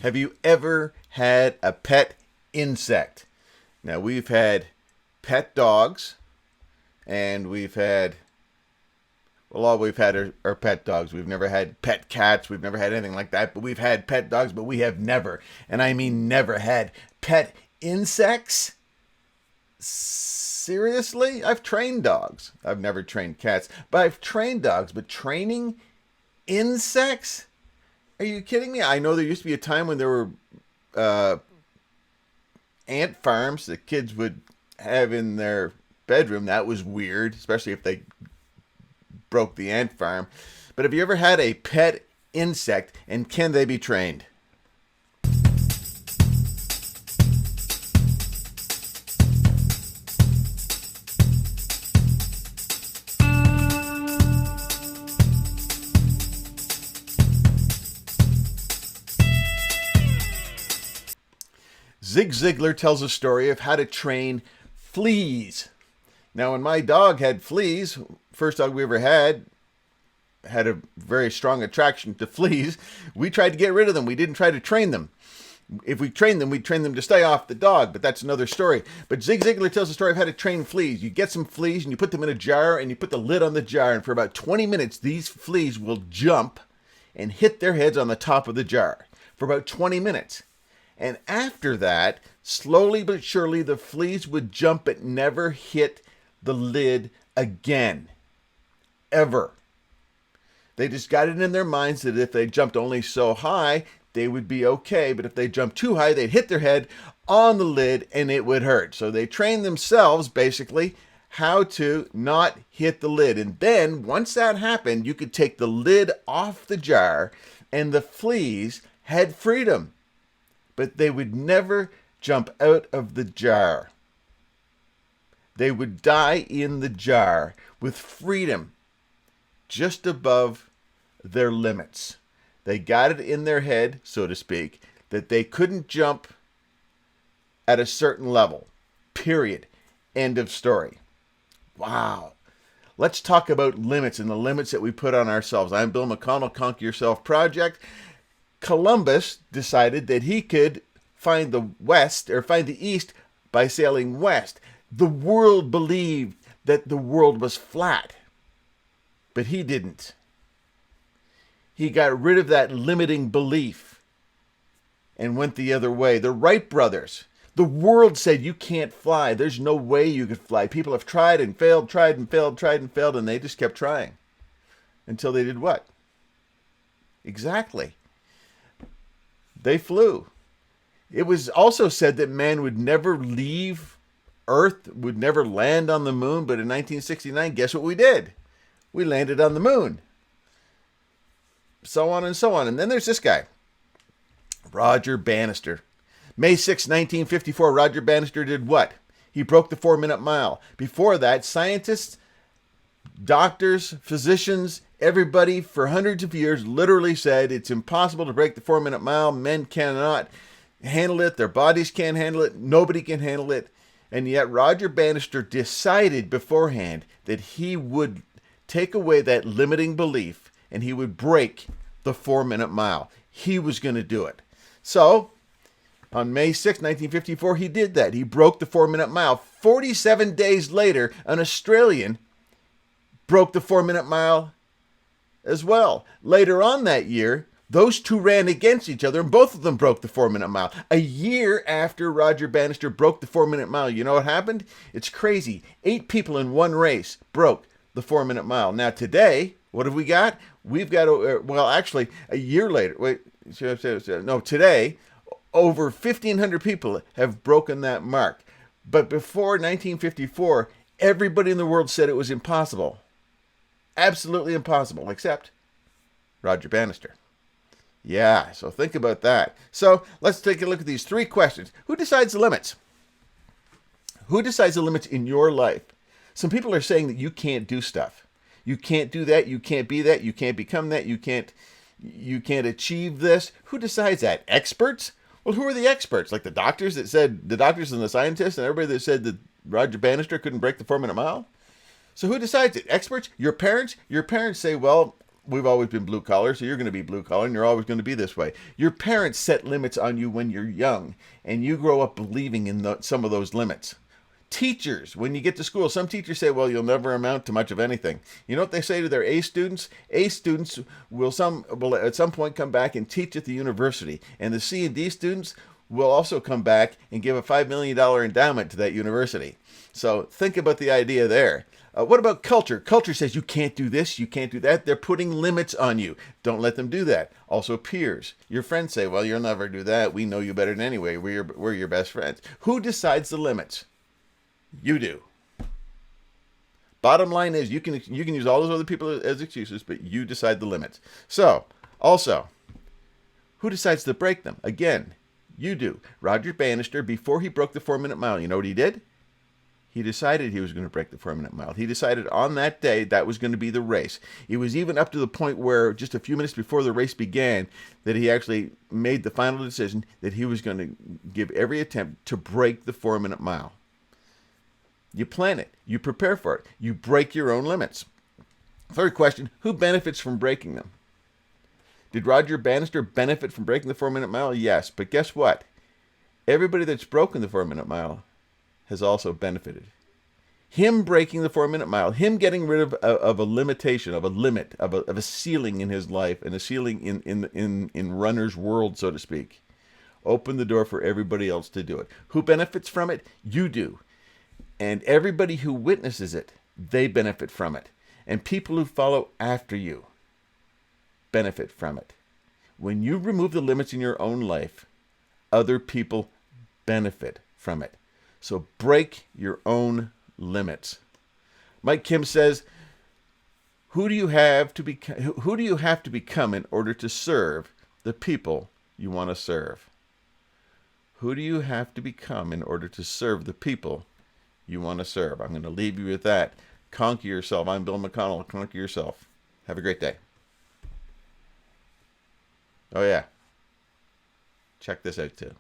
Have you ever had a pet insect? Now, we've had pet dogs, and we've had, well, all we've had are pet dogs. We've never had pet cats. We've never had anything like that, but we've had pet dogs, but we have never, and I mean never, had pet insects. Seriously? I've trained dogs. I've never trained cats, but I've trained dogs, but training insects? Are you kidding me? I know there used to be a time when there were ant farms that kids would have in their bedroom. That was weird, especially if they broke the ant farm. But have you ever had a pet insect, and can they be trained? Zig Ziglar tells a story of how to train fleas. Now, when my dog had fleas, first dog we ever had a very strong attraction to fleas. We tried to get rid of them. We didn't try to train them. If we trained them, we'd train them to stay off the dog, but that's another story. But Zig Ziglar tells a story of how to train fleas. You get some fleas and you put them in a jar and you put the lid on the jar, and for about 20 minutes, these fleas will jump and hit their heads on the top of the jar for about 20 minutes. And after that, slowly but surely, the fleas would jump but never hit the lid again. Ever. They just got it in their minds that if they jumped only so high, they would be okay. But if they jumped too high, they'd hit their head on the lid and it would hurt. So they trained themselves, basically, how to not hit the lid. And then, once that happened, you could take the lid off the jar and the fleas had freedom. But they would never jump out of the jar. They would die in the jar with freedom just above their limits. They got it in their head, so to speak, that they couldn't jump at a certain level. Period. End of story. Wow. Let's talk about limits and the limits that we put on ourselves. I'm Bill McConnell, Conquer Yourself Project. Columbus decided that he could find the west or find the east by sailing west. The world believed that the world was flat, but he didn't. He got rid of that limiting belief and went the other way. The Wright brothers, the world said you can't fly. There's no way you could fly. People have tried and failed, tried and failed, tried and failed, and they just kept trying until they did what? Exactly. They flew. It was also said that man would never leave Earth, would never land on the moon. But in 1969, guess what we did? We landed on the moon. So on and so on. And then there's this guy, Roger Bannister. May 6, 1954, Roger Bannister did what? He broke the 4-minute mile. Before that, scientists, doctors, physicians, everybody for hundreds of years literally said it's impossible to break the 4-minute mile. Men cannot handle it. Their bodies can't handle it. Nobody can handle it. And yet Roger Bannister decided beforehand that he would take away that limiting belief and he would break the 4-minute mile. He was going to do it. So on May 6, 1954, he did that. He broke the 4-minute mile. 47 days later, an Australian broke the 4-minute mile as well. Later on that year, those two ran against each other, and both of them broke the 4-minute mile. A year after Roger Bannister broke the 4-minute mile, you know what happened? It's crazy. 8 people in one race broke the 4-minute mile. Now today, what have we got? We've got, well, actually, a year later, today, over 1,500 people have broken that mark. But before 1954, everybody in the world said it was impossible. Absolutely impossible, except Roger Bannister. Yeah, so think about that. So let's take a look at these 3 questions. Who decides the limits? Who decides the limits in your life? Some people are saying that you can't do stuff. You can't do that. You can't be that. You can't become that. You can't achieve this. Who decides that? Experts? Well, who are the experts? Like the doctors and the scientists and everybody that said that Roger Bannister couldn't break the 4-minute mile? So who decides it? Experts? Your parents? Your parents say, well, we've always been blue collar, so you're going to be blue collar, and you're always going to be this way. Your parents set limits on you when you're young, and you grow up believing in some of those limits. Teachers, when you get to school, some teachers say, well, you'll never amount to much of anything. You know what they say to their A students? A students will at some point come back and teach at the university, and the C and D students will also come back and give a $5 million endowment to that university. So think about the idea there. What about culture? Culture says you can't do this, you can't do that. They're putting limits on you. Don't let them do that. Also peers. Your friends say, well, you'll never do that. We know you better than anyway. We're your best friends. Who decides the limits? You do. Bottom line is you can use all those other people as excuses, but you decide the limits. So, also, who decides to break them? Again, you do. Roger Bannister, before he broke the 4-minute mile, you know what he did? He decided he was going to break the 4-minute mile. He decided on that day that was going to be the race. It was even up to the point where just a few minutes before the race began that he actually made the final decision that he was going to give every attempt to break the 4-minute mile. You plan it. You prepare for it. You break your own limits. Third question, who benefits from breaking them? Did Roger Bannister benefit from breaking the 4-minute mile? Yes, but guess what? Everybody that's broken the 4-minute mile has also benefited. Him breaking the 4-minute mile, him getting rid of a limitation, of a limit, of a ceiling in his life, and a ceiling in runner's world, so to speak, opened the door for everybody else to do it. Who benefits from it? You do. And everybody who witnesses it, they benefit from it. And people who follow after you benefit from it. When you remove the limits in your own life, other people benefit from it. So break your own limits. Mike Kim says, who do you have to become in order to serve the people you want to serve? Who do you have to become in order to serve the people you want to serve? I'm going to leave you with that. Conquer yourself. I'm Bill McConnell. Conquer yourself. Have a great day. Oh yeah. Check this out too.